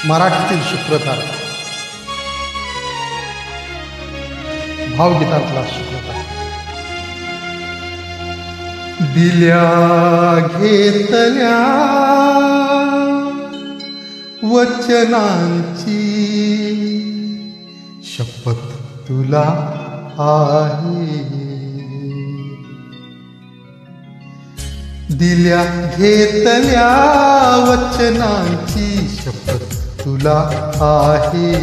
मराठीतील शुक्रतार, भावगीतांतला शुक्रतार. दिल्या घेतल्या वचनांची शपथ तुला आहे. दिल्या घेतल्या वचनांची शपथ तुला आहे.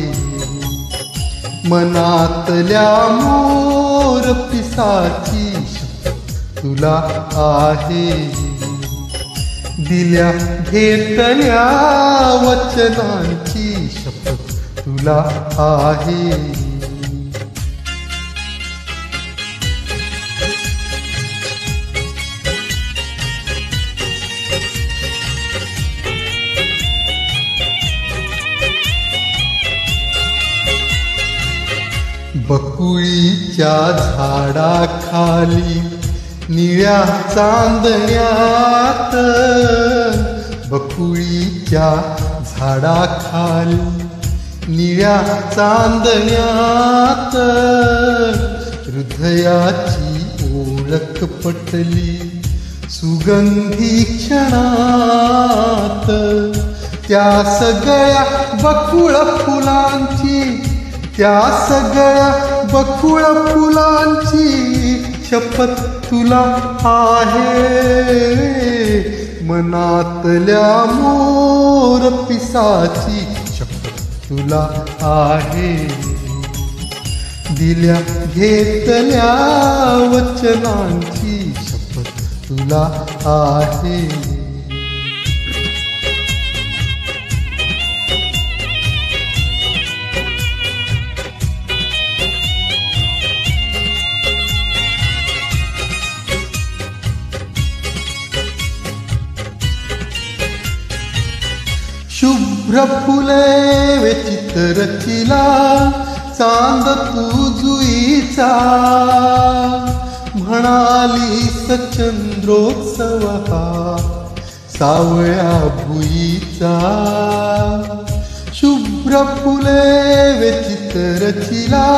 मनातल्या मोर पिसाची शपथ तुला आहे. दिल्या घेतल्या वचनांची शपथ तुला आहे. बकुळीच्या झाडाखाली निळ्या चांदण्यात, बकुळीच्या झाडाखाली निळ्या चांदण्यात हृदयाची ओळख पटली सुगंधी क्षणात. त्या सगळ्या बकुळ फुलांची, त्या सगळ्या बकुळ फुलांची शपथ तुला आहे. मनातल्या मोर पिसाची शपथ तुला आहे. दिल्या घेतल्या वचनांची शपथ तुला आहे. शुभ्र फुले वेचित रचिला चांद तू जुईचा. म्हणाली सचंद्रोत्सव हा सावळ्या भुईचा. शुभ्र फुले वेचित रचिला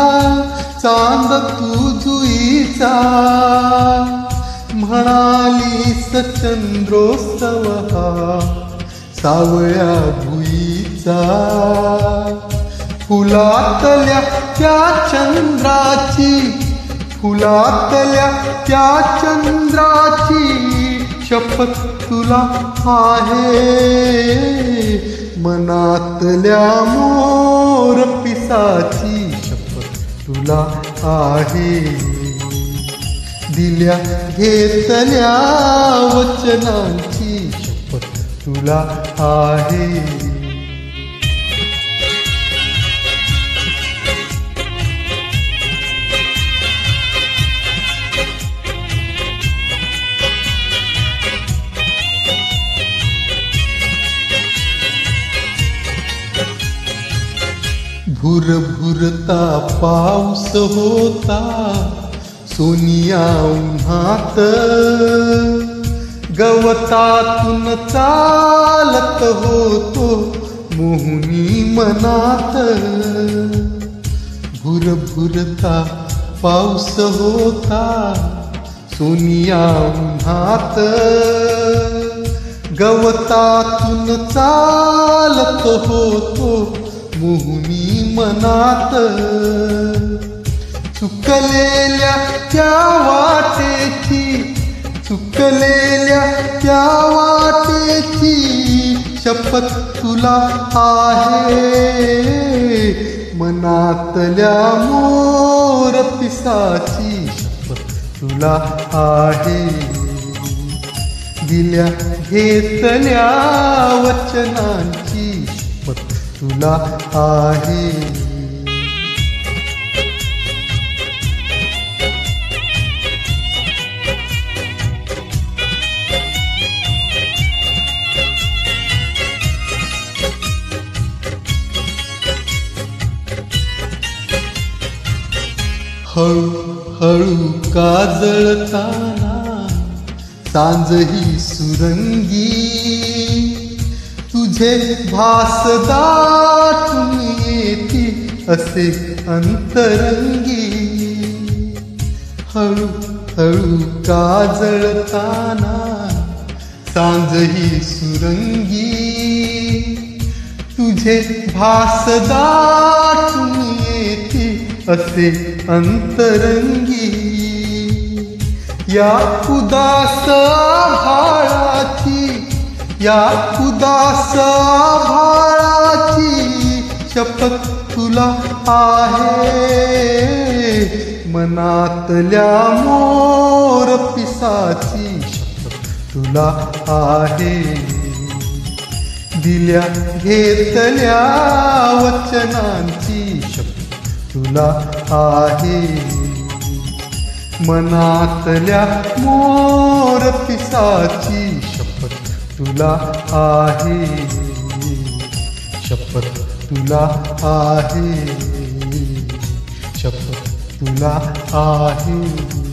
चांद तू जुईचा. म्हणाली सचंद्रोत्सव हा सावळ्या भुईचा. फुलातल्या त्या चंद्राची, फुलातल्या त्या चंद्राची शपथ तुला आहे. मनातल्या मोर पिसाची शपथ तुला आहे. दिल्या घेतल्या वचनांची शपथ तुला आहे. भुरभुरता पाऊस होता सोनिया उन्हात. गवतातून चालत होतो मोहनी मनात. भुरभुरता पाऊस होता सोनिया उन्हात. गवतातून चालत होतो मोहनी मनात. चुकलेल्या त्या वाटेची, चुकलेल्या त्या वाटेची शपथ तुला आहे. मनातल्या मोर पिसाची शपथ तुला आहे. दिल्या घेतल्या वचनांची शपथ तुला आहे. हळू हळू काजळताना सांज ही सुरंगी तुझे भास दाटून येती असे अंतरंगी, हळू हळू काजळताना सांजही सुरंगी. तुझे भास दाटून येती असे अंतरंगी, या उदास आभाळाची, या उदास आभाळाची शपथ तुला आहे. मनातल्या मोर पिसाची शपथ तुला आहे. दिल्या घेतल्या वचनांची शपथ तुला आहे. मनातल्या मोर पिसाची शपथ तुला आहे. शपथ तुला आहे. शपथ तुला आहे.